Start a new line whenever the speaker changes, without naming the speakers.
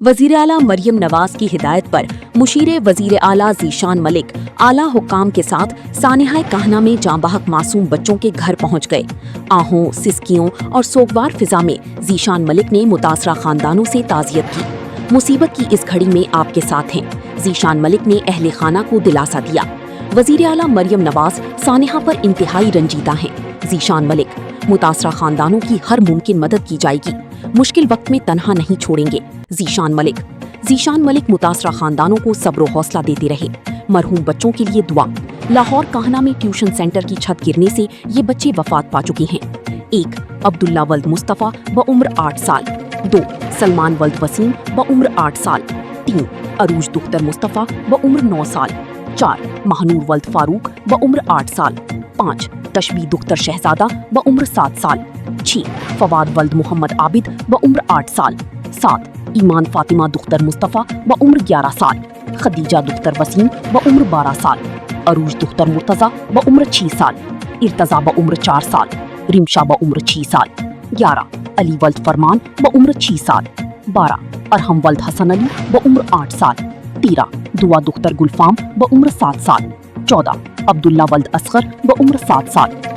वज़ीर आला मरियम नवाज की हिदायत पर मुशीर वज़ीर आला ज़ीशान मलिक आला हुक्काम के साथ सानिहा कहना में जांबाहक मासूम बच्चों के घर पहुंच गए। आहों, सिसकियों और सोगवार फिजा में ज़ीशान मलिक ने मुतासरा खानदानों से ताज़ियत की। मुसीबत की इस घड़ी में आपके साथ हैं। ज़ीशान मलिक ने अहले खाना को दिलासा दिया। वज़ीर आला मरियम नवाज सानिहा पर इंतहाई रंजीदा हैं। ज़ीशान मलिक, मुतासरा खानदानों की हर मुमकिन मदद की जाएगी, मुश्किल वक्त में तनहा नहीं छोड़ेंगे। ज़ीशान मलिक मुतासरा खानदानों को सब्र व हौसला देते रहे। मरहूम बच्चों के लिए दुआ। लाहौर काहना में ट्यूशन सेंटर की छत गिरने से ये बच्चे वफात पा चुके हैं। 1 अब्दुल्ला वल्द मुस्तफ़ा व उम्र 8 साल। 2 सलमान वल्द वसीम व उम्र 8 साल। 3 अरूज दुख्तर मुस्तफ़ा व उम्र 9 साल। 4 महानूर वल्द फारूक व उम्र 8 साल। 5 तशबी दुख्तर शहजादा व उम्र 7 साल। 6 फवाद वल्द मोहम्मद आबिद व उम्र 8 साल। 7 ईमान फातिमा दुख्तर मुस्तफ़ा व उम्र 11 साल। खदीजा दुख्तर वसीम व उम्र 12 साल। अरूज दुख्तर मुर्तज़ा व उम्र 6 साल। इर्तज़ा व उम्र 4 साल। रिमशा व उम्र 6 साल। 11 अली वल्द फरमान व उम्र 6 साल। 12 अरहम वल्द हसन अली व उम्र 8 साल। 13 दुआ दुख्तर गुलफाम व उम्र 7 साल। 14 अब्दुल्ला वल्द असगर व उम्र 7 साल।